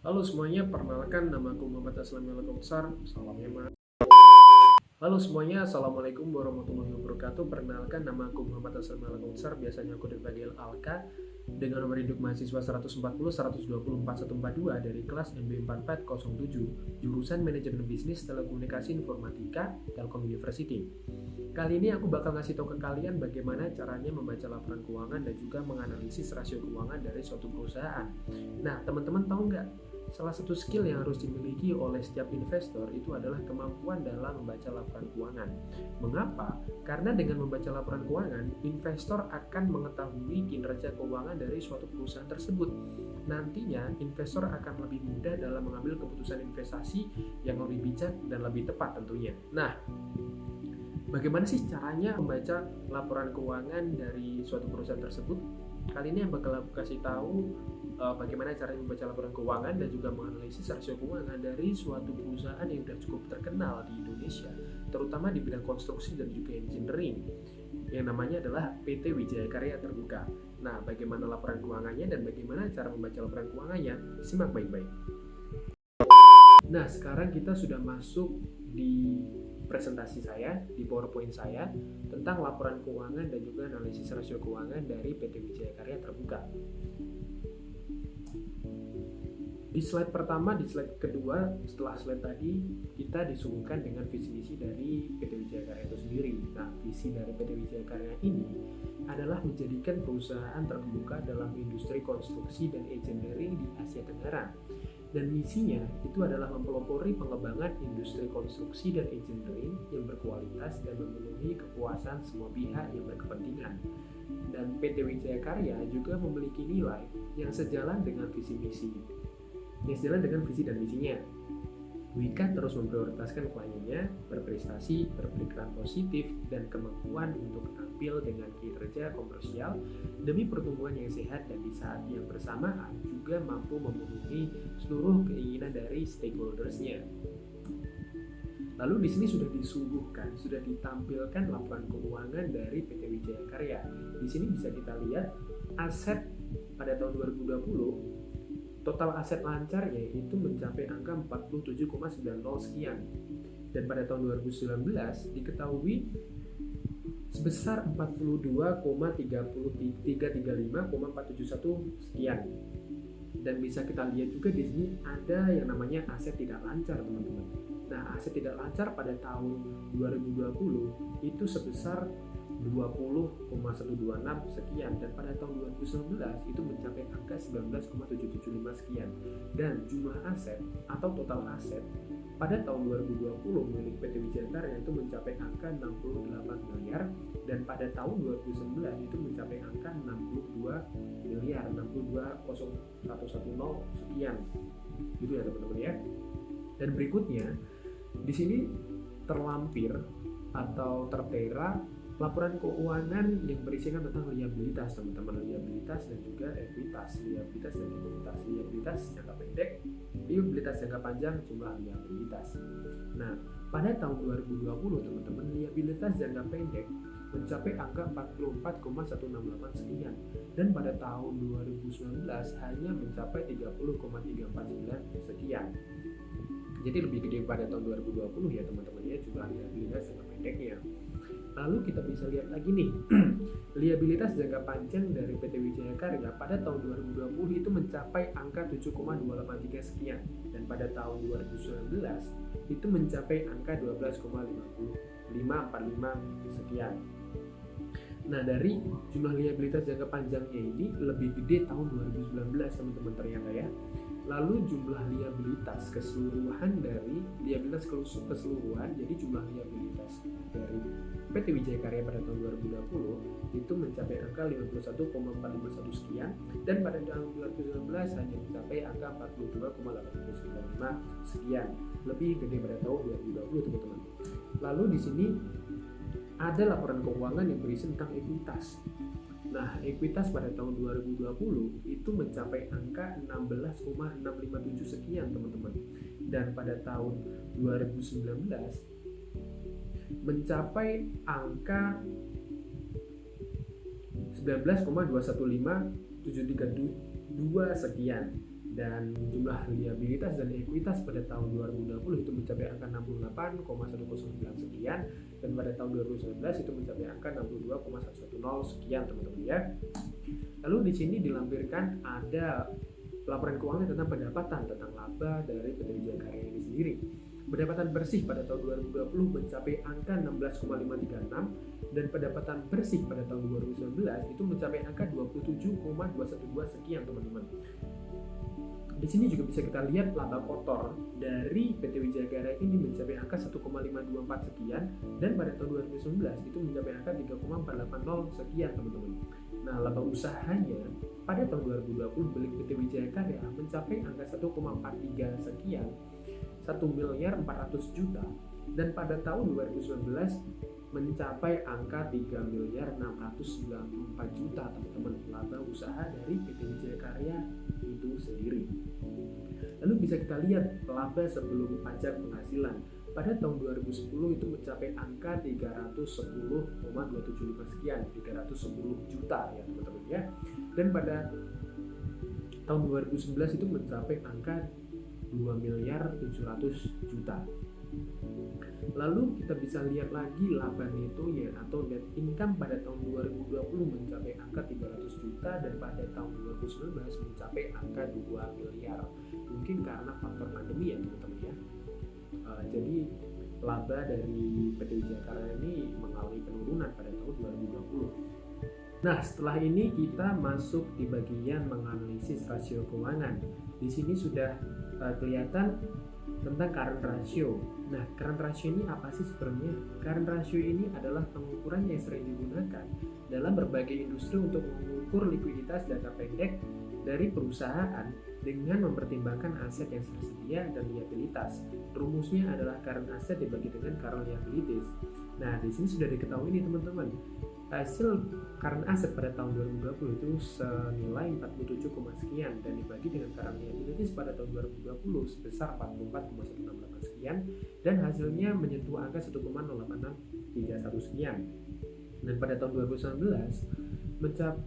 Halo semuanya, perkenalkan nama aku Muhammad Aslam Kautsar. Salam hemat. Halo semuanya, Assalamualaikum warahmatullahi wabarakatuh. Perkenalkan nama aku Muhammad Aslam Kautsar, biasanya aku dipanggil Alka, dengan nomor induk mahasiswa 140 124 142 dari kelas MB4407, jurusan Manajemen Bisnis Telekomunikasi Informatika Telkom University. Kali ini aku bakal ngasih tahu ke kalian bagaimana caranya membaca laporan keuangan dan juga menganalisis rasio keuangan dari suatu perusahaan. Nah, teman-teman tahu nggak? Salah satu skill yang harus dimiliki oleh setiap investor itu adalah kemampuan dalam membaca laporan keuangan. Mengapa? Karena dengan membaca laporan keuangan, investor akan mengetahui kinerja keuangan dari suatu perusahaan tersebut. Nantinya, investor akan lebih mudah dalam mengambil keputusan investasi yang lebih bijak dan lebih tepat tentunya. Nah, bagaimana sih caranya membaca laporan keuangan dari suatu perusahaan tersebut? Kali ini yang bakal aku kasih tahu bagaimana caranya membaca laporan keuangan dan juga menganalisis rasio keuangan dari suatu perusahaan yang sudah cukup terkenal di Indonesia, terutama di bidang konstruksi dan juga engineering, yang namanya adalah PT Wijaya Karya Terbuka. Nah, bagaimana laporan keuangannya dan bagaimana cara membaca laporan keuangannya? Simak baik-baik. Nah, sekarang kita sudah masuk di presentasi saya, di PowerPoint saya tentang laporan keuangan dan juga analisis rasio keuangan dari PT Wijaya Karya Terbuka. Di slide pertama, di slide kedua, setelah slide tadi, kita disuguhkan dengan visi misi dari PT Wijaya Karya itu sendiri. Nah, visi dari PT Wijaya Karya ini adalah menjadikan perusahaan terkemuka dalam industri konstruksi dan engineering di Asia Tenggara. Dan misinya itu adalah mempelopori pengembangan industri konstruksi dan engineering yang berkualitas dan memenuhi kepuasan semua pihak yang berkepentingan. Dan PT Wijaya Karya juga memiliki nilai yang sejalan dengan visi dan misinya. Wika terus memprioritaskan kliennya berprestasi, berpikiran positif, dan kemampuan untuk tampil dengan kinerja komersial demi pertumbuhan yang sehat, dan di saat yang bersamaan juga mampu memenuhi seluruh keinginan dari stakeholders-nya. Lalu di sini sudah ditampilkan laporan keuangan dari PT Wijaya Karya. Di sini bisa kita lihat aset pada tahun 2020. Total aset lancarnya itu mencapai angka 47,90 sekian. Dan pada tahun 2019 diketahui sebesar 42,335,471 sekian. Dan bisa kita lihat juga di sini ada yang namanya aset tidak lancar, teman-teman. Nah, aset tidak lancar pada tahun 2020 itu sebesar 20,126 sekian, dan pada tahun 2019 itu mencapai angka 19,775 sekian. Dan jumlah aset atau total aset pada tahun 2020 milik PT Wijaya Karya itu mencapai angka 68 miliar, dan pada tahun 2019 itu mencapai angka 62 miliar, 62,110 sekian. Gitu ya teman-teman ya. Dan berikutnya di sini terlampir atau tertera laporan keuangan yang berisikan tentang liabilitas, teman-teman. Liabilitas dan juga ekuitas. Liabilitas dan ekuitas. Liabilitas jangka pendek, liabilitas jangka panjang, jumlah liabilitas. Nah, pada tahun 2020 teman-teman, liabilitas jangka pendek mencapai angka 44,168 sekian, dan pada tahun 2019 hanya mencapai 30,349 sekian. Jadi lebih gede pada tahun 2020 ya teman-teman ya, jumlah liabilitas jangka pendeknya. Lalu kita bisa lihat lagi nih, liabilitas jangka panjang dari PT Wijaya Karya pada tahun 2020 itu mencapai angka 7,283 sekian, dan pada tahun 2019 itu mencapai angka 12,545 sekian. Nah, dari jumlah liabilitas jangka panjangnya ini lebih gede tahun 2019 teman-teman ternyata ya. Lalu jumlah liabilitas keseluruhan dari liabilitas keseluruhan, jadi jumlah liabilitas dari PT Wijaya Karya pada tahun 2020 itu mencapai angka 51,451 sekian, dan pada tahun 2019 hanya mencapai angka 42,895 sekian, lebih gede pada tahun 2020 teman-teman. Lalu di sini ada laporan keuangan yang berisi tentang ekuitas. Nah, ekuitas pada tahun 2020 itu mencapai angka 16,657 sekian, teman-teman. Dan pada tahun 2019 mencapai angka 19,215732 sekian. Dan jumlah liabilitas dan ekuitas pada tahun 2020 itu mencapai angka 68,109 sekian, dan pada tahun 2019 itu mencapai angka 62,110 sekian teman-teman ya. Lalu di sini dilampirkan ada laporan keuangan tentang pendapatan tentang laba dari PT Wijaya Karya ini sendiri. Pendapatan bersih pada tahun 2020 mencapai angka 16,536, dan pendapatan bersih pada tahun 2019 itu mencapai angka 27,212 sekian teman-teman. Di sini juga bisa kita lihat laba kotor dari PT Wijaya Karya ini mencapai angka 1,524 sekian, dan pada tahun 2019 itu mencapai angka 3,480 sekian teman-teman. Nah, laba usahanya pada tahun 2020 milik PT Wijaya Karya mencapai angka 1,43 sekian, 1.400.000.000, dan pada tahun 2019 mencapai angka 3.694.000.000 teman-teman, laba usaha dari PT Wijaya Karya itu sendiri. Lalu bisa kita lihat laba sebelum pajak penghasilan pada tahun 2010 itu mencapai angka 310,275 sekian, 310 juta ya teman-teman ya. Dan pada tahun 2011 itu mencapai angka 2.700.000.000. Lalu kita bisa lihat lagi laba netonya atau net income pada tahun 2020 mencapai angka 300 juta, dan pada tahun 2019 mencapai angka 2 miliar. Mungkin karena faktor pandemi ya teman-teman ya. Jadi laba dari PT Wijaya Karya ini mengalami penurunan pada tahun 2020. Nah, setelah ini kita masuk di bagian menganalisis rasio keuangan. Di sini sudah kelihatan tentang current ratio. Nah, current ratio ini apa sih sebenarnya? Current ratio ini adalah pengukuran yang sering digunakan dalam berbagai industri untuk mengukur likuiditas jangka pendek dari perusahaan dengan mempertimbangkan aset yang tersedia dan liabilitas. Rumusnya adalah current asset dibagi dengan current liabilities. Nah, di sini sudah diketahui nih teman-teman. Hasil current asset pada tahun 2020 itu senilai 47, sekian, dan dibagi dengan current liabilities pada tahun 2020 sebesar 44,168 sekian, dan hasilnya menyentuh angka 1,08631 sekian. Dan pada tahun 2019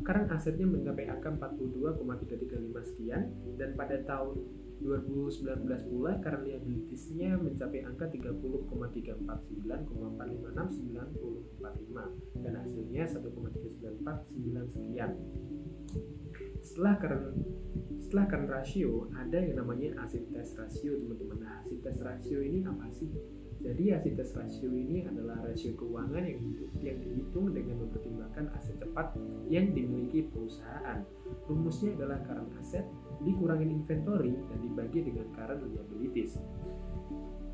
current asetnya mencapai angka 42,335 sekian, dan pada tahun 2019 pula current liabilities-nya mencapai angka 30,349,456,945, dan hasilnya 1,3949 sekian. Setelah current ratio ada yang namanya acid test ratio teman-teman. Nah, acid test ratio ini apa sih? Jadi acid test ratio ini adalah rasio keuangan yang dihitung dengan mempertimbangkan aset cepat yang dimiliki perusahaan. Rumusnya adalah current asset dikurangin inventory dan dibagi dengan current liabilities,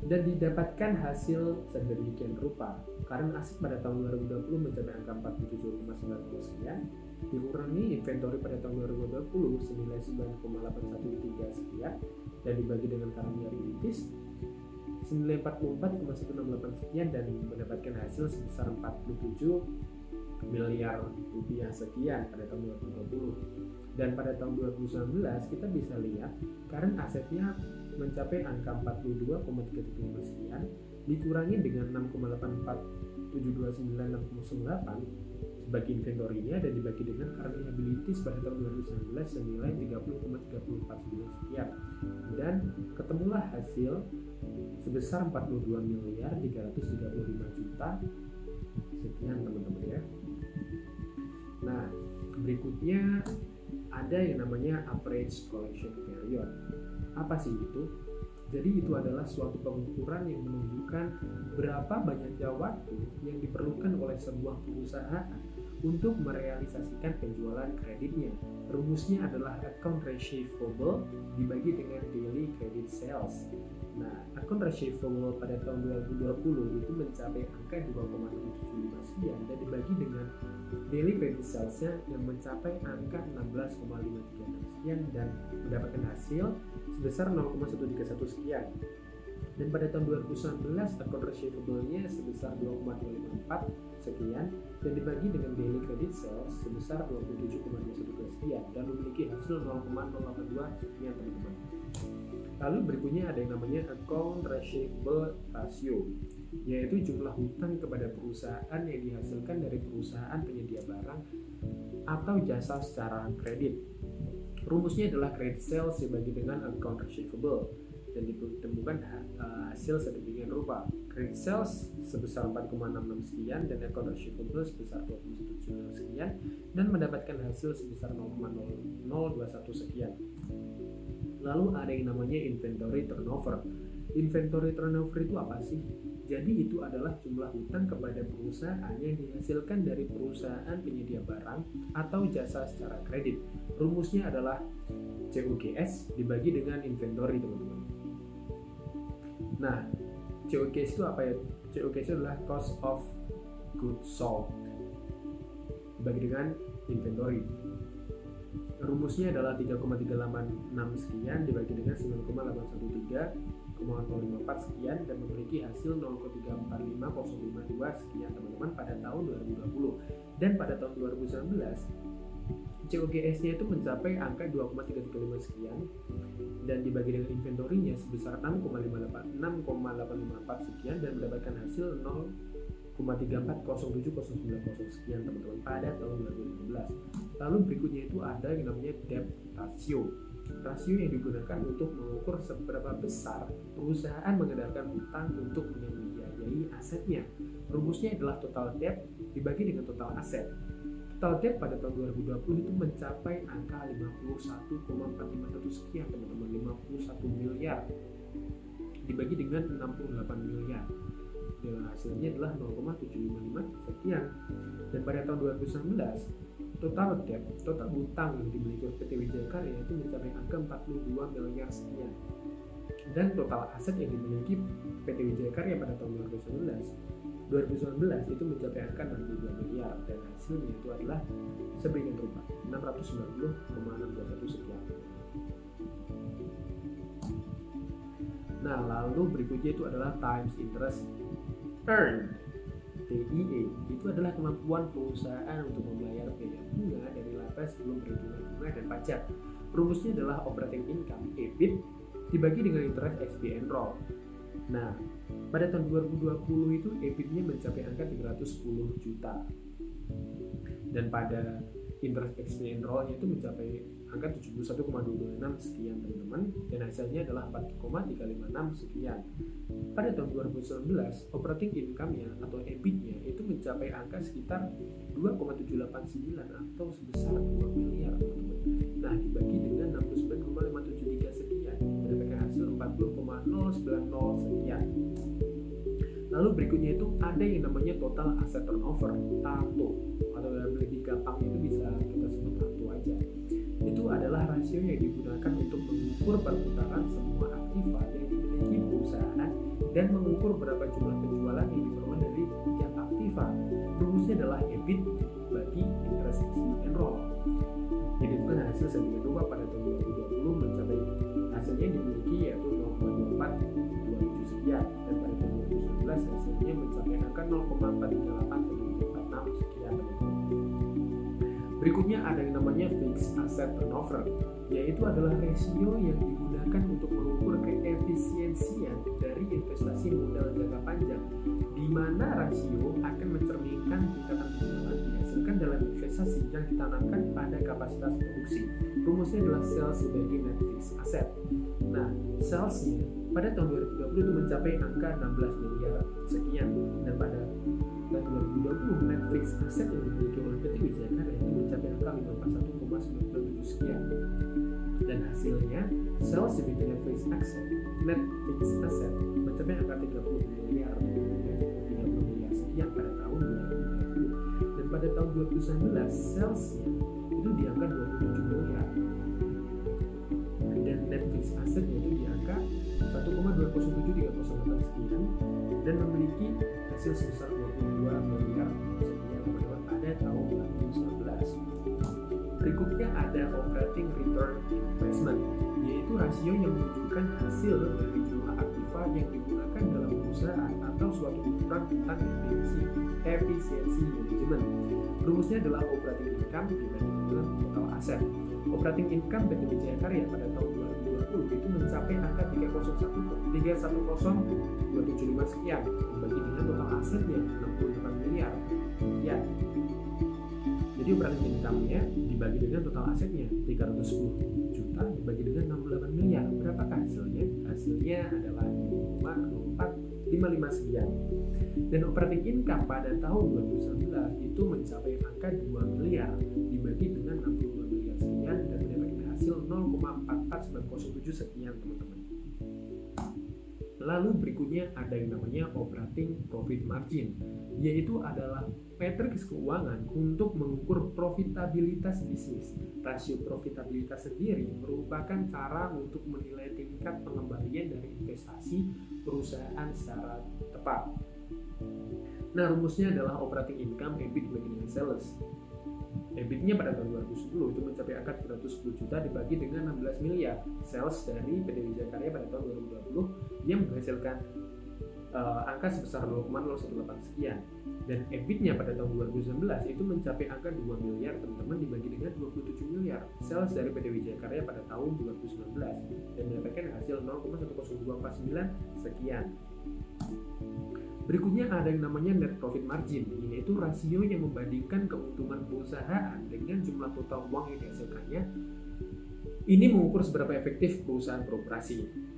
dan didapatkan hasil sedemikian rupa. Current asset pada tahun 2020 mencapai angka 47,90 sekian, dikurangi inventory pada tahun 2020 senilai 9,813 sekian, dan dibagi dengan current liabilities senilai 44,168 sekian, dan mendapatkan hasil sebesar 47 miliar rupiah sekian pada tahun 2020. Dan pada tahun 2019 kita bisa lihat current asetnya mencapai angka 42,335 sekian, dikurangi dengan 6,84729,608 sebagai inventory-nya, dan dibagi dengan current liabilities pada tahun 2019 senilai 30,349 sekian, dan ketemulah hasil sebesar 42.335.000.000 sekian teman-teman ya. Nah, berikutnya ada yang namanya average collection period. Apa sih itu? Jadi itu adalah suatu pengukuran yang menunjukkan berapa banyaknya waktu yang diperlukan oleh sebuah perusahaan untuk merealisasikan penjualan kreditnya. Rumusnya adalah account receivable dibagi dengan daily credit sales. Nah, account receivable pada tahun 2020 itu mencapai angka 2,775 sekian, dan dibagi dengan daily credit sales-nya yang mencapai angka 16,536 sekian, dan mendapatkan hasil sebesar 0,131 sekian. Dan pada tahun 2019 account receivable-nya sebesar 2,254 sekian, dan dibagi dengan daily credit sales sebesar 27,212 sekian, dan memiliki hasil 0,082 sekian teman-teman. Lalu berikutnya ada yang namanya account receivable ratio, yaitu jumlah hutang kepada perusahaan yang dihasilkan dari perusahaan penyedia barang atau jasa secara kredit. Rumusnya adalah credit sales dibagi dengan account receivable dan ditemukan hasil sedemikian rupa. Credit sales sebesar 4,66 sekian dan account receivable sebesar 21 sekian dan mendapatkan hasil sebesar 0,0021 sekian. Lalu ada yang namanya inventory turnover. Inventory turnover itu apa sih? Jadi itu adalah jumlah hutang kepada perusahaan yang dihasilkan dari perusahaan penyedia barang atau jasa secara kredit. Rumusnya adalah COGS dibagi dengan inventory, teman-teman. Nah, COGS itu apa ya? COGS itu adalah cost of goods sold dibagi dengan inventory. Rumusnya adalah 3,386 sekian dibagi dengan 9,813,054 sekian dan memiliki hasil 0,345052 sekian, teman-teman, pada tahun 2020. Dan pada tahun 2019 COGS-nya itu mencapai angka 2,335 sekian dan dibagi dengan inventory-nya sebesar 6,854 sekian dan mendapatkan hasil 0,340790 sekian, teman-teman, pada tahun 2015. Lalu berikutnya itu ada yang namanya debt ratio. Rasio yang digunakan untuk mengukur seberapa besar perusahaan mengandalkan hutang untuk membiayai asetnya. Rumusnya adalah total debt dibagi dengan total aset. Total debt pada tahun 2020 itu mencapai angka 51,451 sekian, teman-teman, 51 miliar dibagi dengan 68 miliar. Dan hasilnya adalah 0,755 sekian. Dan pada tahun 2019 total debt, total hutang yang dimiliki oleh PT Wijaya Karya itu mencapai angka 42 miliar sekian. Dan total aset yang dimiliki PT Wijaya Karya pada tahun 2019 itu mencapai angka 62 miliar dan hasilnya itu adalah sedemikian rupa 690,621 sekian. Nah, lalu berikutnya itu adalah times interest earned. TIE itu adalah kemampuan perusahaan untuk membayar biaya bunga dari laba sebelum perhitungan bunga dan pajak. Rumusnya adalah operating income EBIT dibagi dengan interest expense and roll. Nah, pada tahun 2020 itu EBIT-nya mencapai angka 310 juta. Dan pada interest expense and roll-nya itu mencapai angka 71,226 sekian, teman-teman, dan hasilnya adalah 4,356 sekian. Pada tahun 2019, operating income-nya atau EBIT-nya itu mencapai angka sekitar 2,789 atau sebesar 2 miliar, teman-teman. Nah, dibagi dengan 69,573 sekian, mendapatkan hasil 40,090 sekian. Lalu berikutnya itu ada yang namanya total asset turnover, TATO, atau lebih gampang itu bisa kita sebut TATO aja. Itu adalah rasio yang digunakan untuk mengukur perputaran semua aktiva yang dimiliki perusahaan dan mengukur berapa jumlah penjualan yang diperoleh dari tiap aktiva. Rumusnya adalah EBIT bagi interest expense and roll. Jadi bukan hasil sedemikian rupa pada tahun 2020 mencapai hasilnya dimiliki yaitu 0,2427 sekian dan pada tahun 2019 hasilnya mencapai angka 0,43846 sekian. Berikutnya ada yang namanya fixed asset turnover, yaitu adalah rasio yang digunakan untuk mengukur keefisiensian dari investasi modal jangka panjang, di mana rasio akan mencerminkan tingkatan penjualan dihasilkan dalam investasi yang ditanamkan pada kapasitas produksi. Rumusnya adalah sales dibagi net fixed asset. Nah, salesnya pada tahun 2020 itu mencapai angka 16 miliar sekian, dan pada tahun 2020 net fixed asset yang dimiliki oleh PT Wijaya Karya itu mencapai angka 541,97 sekian. Dan hasilnya sales dibagi net fixed asset mencapai angka 30 miliar sekian pada tahun 2020. Dan pada tahun 2019 salesnya itu di angka 27 miliar dan net fixed asset yaitu di angka 1,207,308 sekian dan memiliki hasil sebesar 22 miliar sekian pada tahun 2019. Berikutnya ada operating return investment, yaitu rasio yang menunjukkan hasil dari jumlah aktiva yang digunakan dalam perusahaan atau suatu ukuran tentang efisiensi manajemen. Rumusnya adalah operating income dibagi dengan total aset. Operating income PT Wijaya Karya pada tahun 2020 itu mencapai angka 310,275 sekian dibagi dengan total asetnya 68 miliar sekian. Jadi operating income-nya dibagi dibagi dengan total asetnya 310 juta dibagi dengan 68 miliar. Berapakah hasilnya? Hasilnya adalah 0,0455 sekian. Dan operating income pada tahun 2019 itu mencapai angka 2 miliar dibagi dengan 62 miliar sekian dan mendapatkan hasil 0,44907 sekian, teman-teman. Lalu berikutnya ada yang namanya operating profit margin, yaitu adalah matriks keuangan untuk mengukur profitabilitas bisnis. Rasio profitabilitas sendiri merupakan cara untuk menilai tingkat pengembalian dari investasi perusahaan secara tepat. Nah, rumusnya adalah operating income EBIT dibagi dengan sales. EBIT-nya pada tahun 2010 itu mencapai angka 310 juta dibagi dengan 16 miliar. Sales dari PT Wijaya Karya pada tahun 2020 yang menghasilkan angka sebesar 0,018 sekian. Dan EBIT-nya pada tahun 2019 itu mencapai angka 2 miliar, teman-teman, dibagi dengan 27 miliar. Sales dari PT Wijaya Karya pada tahun 2019 dan mendapatkan hasil 0,10249 sekian. Berikutnya ada yang namanya net profit margin, yaitu rasio yang membandingkan keuntungan perusahaan dengan jumlah total uang yang dihasilkannya. Ini mengukur seberapa efektif perusahaan beroperasi.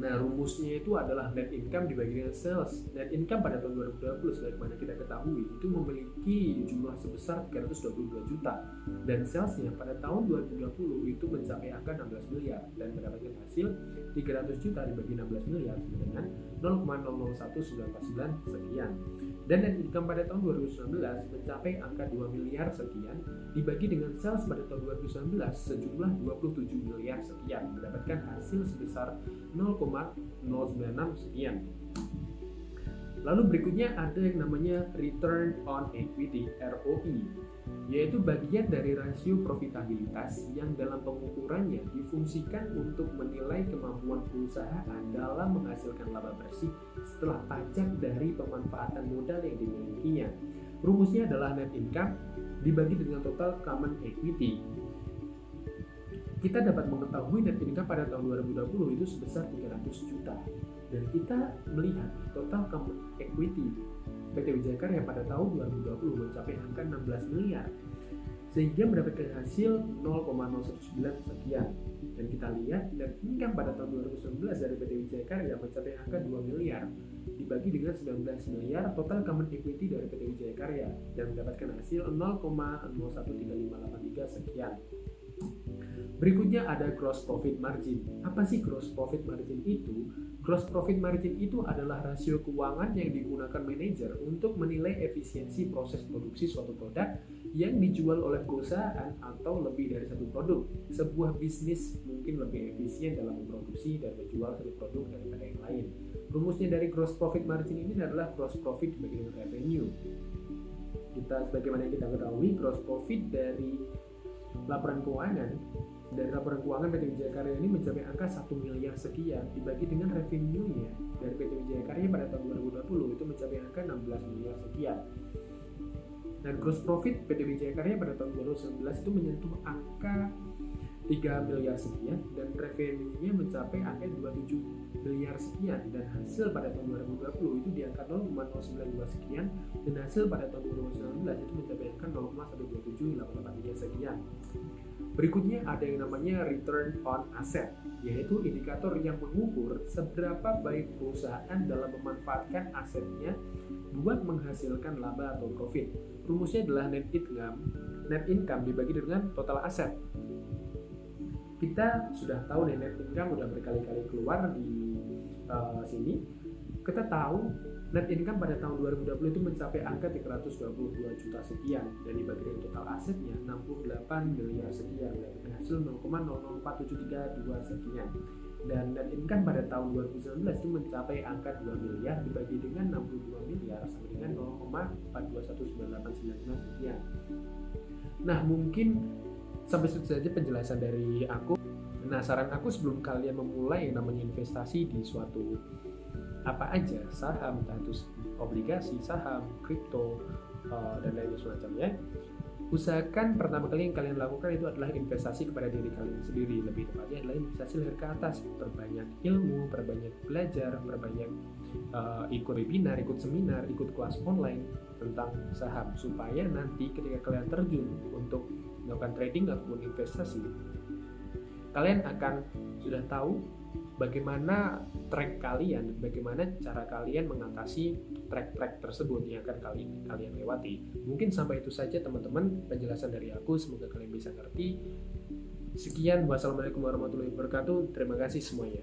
Nah, rumusnya itu adalah net income dibagi dengan sales. Net income pada tahun 2020 sebagaimana kita ketahui itu memiliki jumlah sebesar 322 juta dan salesnya pada tahun 2020 itu mencapai angka 16 miliar dan mendapatkan hasil 300 juta dibagi 16 miliar sama dengan 0,001949 sekian. Dan net income pada tahun 2019 mencapai angka 2 miliar sekian dibagi dengan sales pada tahun 2019 sejumlah 27 miliar sekian, mendapatkan hasil sebesar 0,096 sekian. Lalu berikutnya ada yang namanya return on equity (ROE), yaitu bagian dari rasio profitabilitas yang dalam pengukurannya difungsikan untuk menilai kemampuan perusahaan dalam menghasilkan laba bersih setelah pajak dari pemanfaatan modal yang dimilikinya. Rumusnya adalah net income dibagi dengan total common equity. Kita dapat mengetahui net income pada tahun 2020 itu sebesar 300 juta. Dan kita melihat total common equity PT Wijaya Karya pada tahun 2020 mencapai angka 16 miliar. Sehingga mendapatkan hasil 0,019 sekian. Dan kita lihat net income pada tahun 2019 dari PT Wijaya Karya mencapai angka 2 miliar. Dibagi dengan 19 miliar total common equity dari PT Wijaya Karya dan mendapatkan hasil 0,013583 sekian. Berikutnya ada gross profit margin. Apa sih gross profit margin itu? Gross profit margin itu adalah rasio keuangan yang digunakan manajer untuk menilai efisiensi proses produksi suatu produk yang dijual oleh perusahaan atau lebih dari satu produk. Sebuah bisnis mungkin lebih efisien dalam memproduksi dan menjual satu produk daripada yang lain. Rumusnya dari gross profit margin ini adalah gross profit dibagi dengan revenue. Sebagaimana yang kita ketahui, gross profit dari laporan keuangan PT Wijaya Karya ini mencapai angka 1 miliar sekian dibagi dengan revenue-nya dari PT Wijaya Karya pada tahun 2020 itu mencapai angka 16 miliar sekian. Dan gross profit PT Wijaya Karya pada tahun 2019 itu menyentuh angka 3 miliar sekian dan revenue-nya mencapai angka 27 miliar sekian dan hasil pada tahun 2020 itu di angka 0,092 sekian dan hasil pada tahun 2019 itu mencapai angka 0,127883 sekian. Berikutnya ada yang namanya return on asset, yaitu indikator yang mengukur seberapa baik perusahaan dalam memanfaatkan asetnya buat menghasilkan laba atau profit. Rumusnya adalah net income dibagi dengan total aset. Kita sudah tahu net income udah berkali-kali keluar di sini. Kita tahu net income pada tahun 2020 itu mencapai angka 322 juta sekian dan dibagi dengan total asetnya 68 miliar sekian dengan hasil 0,004732 sekian. Dan net income pada tahun 2019 itu mencapai angka 2 miliar dibagi dengan 62 miliar sama dengan 0,421989 sekian. Nah, mungkin sampai situ saja penjelasan dari aku. Nah, saran aku sebelum kalian memulai yang namanya investasi di suatu apa aja, saham, entah itu obligasi, saham, kripto, dan lain semacamnya, usahakan pertama kali yang kalian lakukan itu adalah investasi kepada diri kalian sendiri. Lebih tepatnya adalah investasi leher ke atas, perbanyak ilmu, perbanyak belajar, perbanyak ikut webinar, ikut seminar, ikut kelas online tentang saham, supaya nanti ketika kalian terjun untuk melakukan trading ataupun investasi, kalian akan sudah tahu bagaimana track kalian, bagaimana cara kalian mengatasi track-track tersebut yang akan kalian lewati. Mungkin sampai itu saja teman-teman penjelasan dari aku, semoga kalian bisa ngerti. Sekian, wassalamualaikum warahmatullahi wabarakatuh. Terima kasih semuanya.